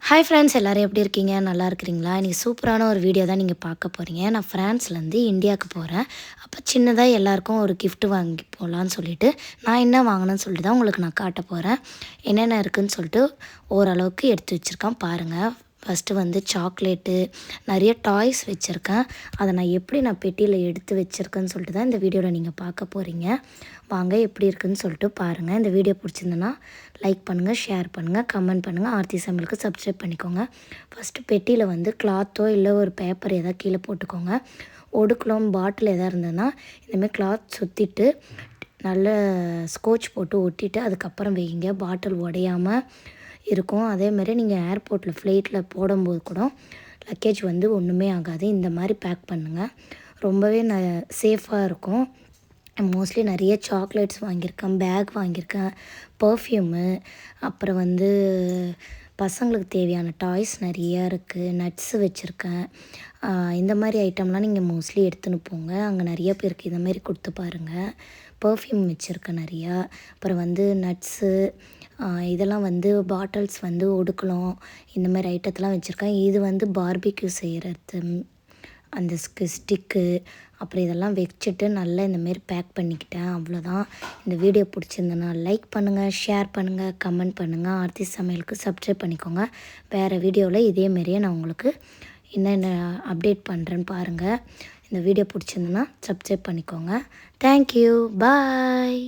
Hi friends, எல்லோரும் எப்படி இருக்கீங்க? நல்லா இருக்கிறீங்களா? இன்றைக்கி சூப்பரான ஒரு வீடியோ தான் நீங்கள் பார்க்க போகிறீங்க. நான் ஃப்ரான்ஸ்லேருந்து இந்தியாவுக்கு போகிறேன். அப்போ சின்னதாக எல்லாேருக்கும் ஒரு கிஃப்ட் வாங்கி போகலான்னு சொல்லிவிட்டு நான் என்ன வாங்கினேன்னு சொல்லிட்டு தான் உங்களுக்கு நான் காட்ட போகிறேன். என்னென்ன இருக்குதுன்னு சொல்லிட்டு ஓரளவுக்கு எடுத்து வச்சுருக்கேன் பாருங்கள். ஃபஸ்ட்டு வந்து சாக்லேட்டு, நிறைய டாய்ஸ் வச்சுருக்கேன். அதை நான் பெட்டியில் எடுத்து வச்சுருக்கேன்னு சொல்லிட்டு தான் இந்த வீடியோவில் நீங்கள் பார்க்க போகிறீங்க. வாங்க எப்படி இருக்குதுன்னு சொல்லிட்டு பாருங்கள். இந்த வீடியோ பிடிச்சிருந்தனா லைக் பண்ணுங்கள், ஷேர் பண்ணுங்கள், கமெண்ட் பண்ணுங்கள். ஆர்த்தி சமையலுக்கு சப்ஸ்கிரைப் பண்ணிக்கோங்க. ஃபஸ்ட்டு பெட்டியில் வந்து கிளாத்தோ இல்லை ஒரு பேப்பர் எதாவது கீழே போட்டுக்கோங்க. ஒடுக்கலாம் பாட்டில் எதாவது இருந்ததுன்னா இந்தமாதிரி கிளாத் சுற்றிட்டு நல்ல ஸ்கோச் போட்டு ஒட்டிட்டு அதுக்கப்புறம் வைங்க. பாட்டில் உடையாமல் இருக்கும். அதேமாதிரி நீங்கள் ஏர்போர்ட்டில் ஃப்ளைட்டில் போடும்போது கூட லக்கேஜ் வந்து ஒன்றுமே ஆகாது. இந்த மாதிரி பேக் பண்ணுங்கள். ரொம்பவே சேஃபாக இருக்கும். மோஸ்ட்லி நிறைய சாக்லேட்ஸ் வாங்கியிருக்கேன், பேக் வாங்கியிருக்கேன், பர்ஃப்யூமு, அப்புறம் வந்து பசங்களுக்கு தேவையான டாய்ஸ் நிறையா இருக்குது, நட்ஸு வச்சுருக்கேன். இந்த மாதிரி ஐட்டம்லாம் நீங்கள் மோஸ்ட்லி எடுத்துன்னு போங்க. அங்கே நிறைய பேருக்கு இந்த மாதிரி கொடுத்து பாருங்கள். பர்ஃப்யூம் வச்சுருக்கேன் நிறையா. அப்புறம் வந்து நட்ஸு, இதெல்லாம் வந்து பாட்டில்ஸ் வந்து ஒடுக்கலாம், இந்த மாதிரி ஐட்டத்தெலாம் வச்சுருக்கேன். இது வந்து பார்பிக்யூ செய்கிறது அந்த ஸ்டிக்கு, அப்புறம் இதெல்லாம் வச்சுட்டு நல்லா இந்தமாரி பேக் பண்ணிக்கிட்டேன். அவ்வளோதான். இந்த வீடியோ பிடிச்சிருந்தனா லைக் பண்ணுங்கள், ஷேர் பண்ணுங்கள், கமெண்ட் பண்ணுங்கள். ஆர்த்தி சமையலுக்கு சப்ஸ்கிரைப் பண்ணிக்கோங்க. வேறு வீடியோவில் இதேமாரியே நான் உங்களுக்கு என்னென்ன அப்டேட் பண்ணுறேன்னு பாருங்கள். இந்த வீடியோ பிடிச்சிருந்தனா சப்ஸ்கிரைப் பண்ணிக்கோங்க. தேங்க்யூ, பாய்.